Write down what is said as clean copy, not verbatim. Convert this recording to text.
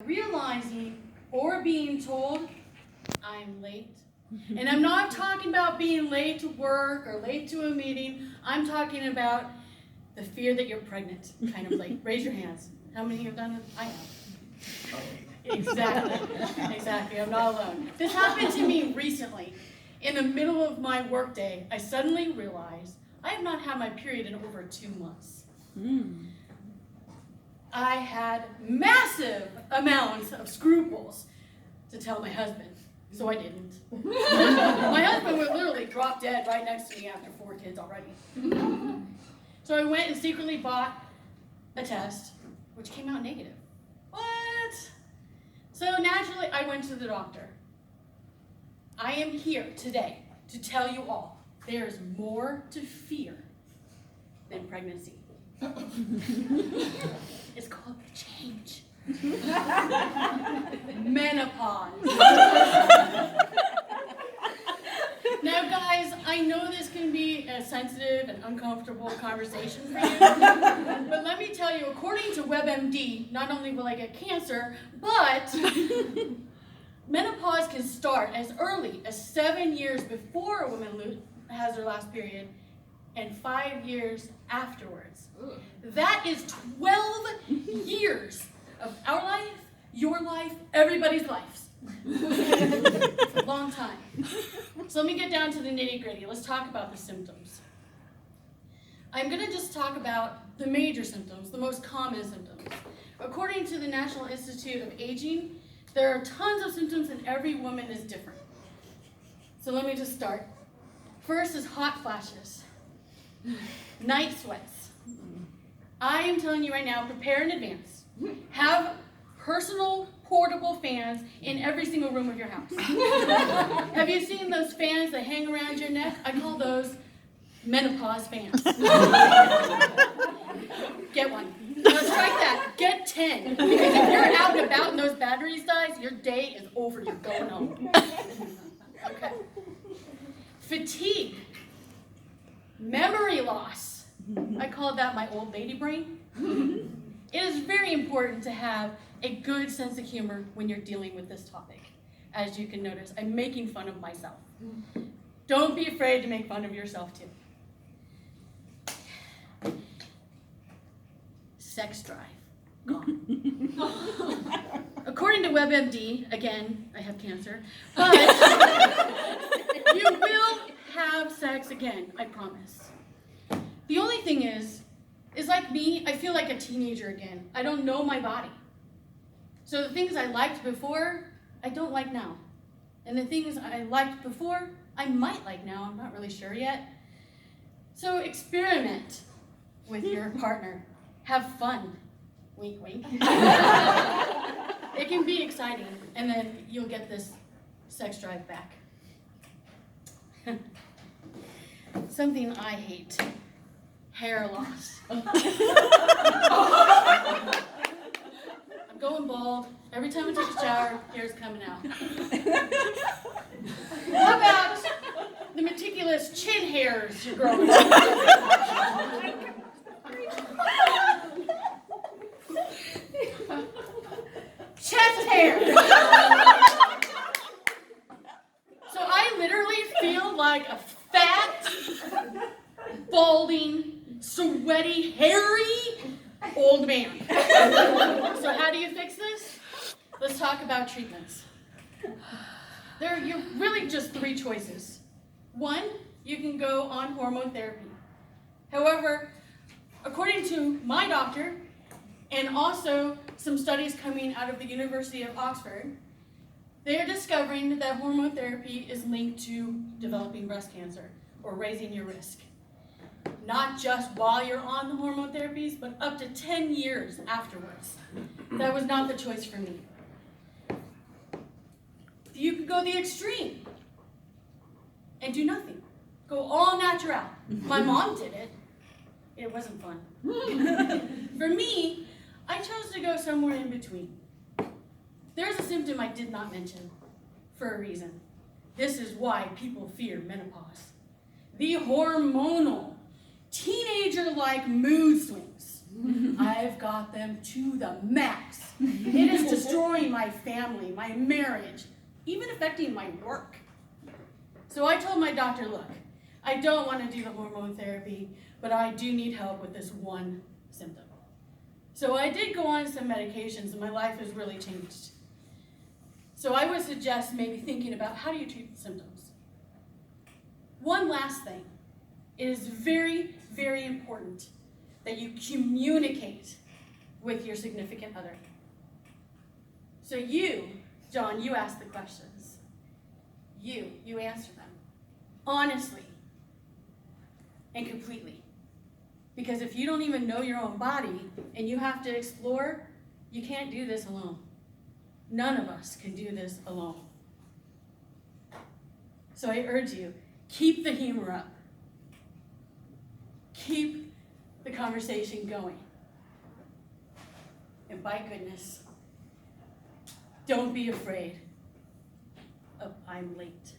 realizing or being told I'm late. And I'm not talking about being late to work or late to a meeting. I'm talking about the fear that you're pregnant, kind of late. Raise your hands. How many have done it? I have. Exactly. I'm not alone. This happened to me recently. In the middle of my workday, I suddenly realized I have not had my period in over 2 months. I had massive amounts of scruples to tell my husband, so I didn't. My husband would literally drop dead right next to me after 4 kids already. So I went and secretly bought a test, which came out negative. What? So naturally, I went to the doctor. I am here today to tell you all, there's more to fear than pregnancy. It's called change. Menopause. Now, guys, I know this can be a sensitive and uncomfortable conversation for you, but let me tell you, according to WebMD, not only will I get cancer, but menopause can start as early as 7 years before a woman has her last period and 5 years afterwards. That is 12 years of our life, your life, everybody's lives. It's a long time. So let me get down to the nitty-gritty. Let's talk about the symptoms. I'm going to just talk about the major symptoms, the most common symptoms. According to the National Institute of Aging, there are tons of symptoms and every woman is different. So let me just start. First is hot flashes, night sweats. I am telling you right now, prepare in advance. Have personal portable fans in every single room of your house. Have you seen those fans that hang around your neck? I call those menopause fans. Get one. Let's strike that. Get 10. Because if you're out and about and those batteries die, your day is over. You're going home. Okay. Fatigue. Memory loss. I call that my old lady brain. It is very important to have a good sense of humor when you're dealing with this topic. As you can notice, I'm making fun of myself. Don't be afraid to make fun of yourself too. Sex drive, gone. According to WebMD, again, I have cancer, but you will have sex again, I promise. The only thing is like me, I feel like a teenager again. I don't know my body. So the things I liked before, I don't like now. And the things I liked before, I might like now. I'm not really sure yet. So experiment with your partner. Have fun. Wink, wink. It can be exciting, and then you'll get this sex drive back. Something I hate. Hair loss. I'm going bald. Every time I take a shower, hair's coming out. How about the meticulous chin hairs you're growing? Chest hair. So I literally feel like a fat, balding, sweaty, hairy old man. So how do you fix this? Let's talk about treatments. There are really just 3 choices. 1, you can go on hormone therapy. However, according to my doctor, and also some studies coming out of the University of Oxford, they are discovering that hormone therapy is linked to developing breast cancer or raising your risk. Not just while you're on the hormone therapies, but up to 10 years afterwards. That was not the choice for me. You could go the extreme and do nothing. Go all natural. My mom did it. It wasn't fun. For me, I chose to go somewhere in between. There's a symptom I did not mention for a reason. This is why people fear menopause. The hormonal, teenager-like mood swings. I've got them to the max. It is destroying my family, my marriage, even affecting my work. So I told my doctor, look, I don't want to do the hormone therapy, but I do need help with this one symptom. So I did go on some medications, and my life has really changed. So I would suggest maybe thinking about, how do you treat the symptoms? One last thing. It is very, very important that you communicate with your significant other. So you, John, you ask the questions. You answer them honestly and completely. Because if you don't even know your own body and you have to explore, you can't do this alone. None of us can do this alone. So I urge you, keep the humor up. Keep the conversation going. And by goodness, don't be afraid of I'm late.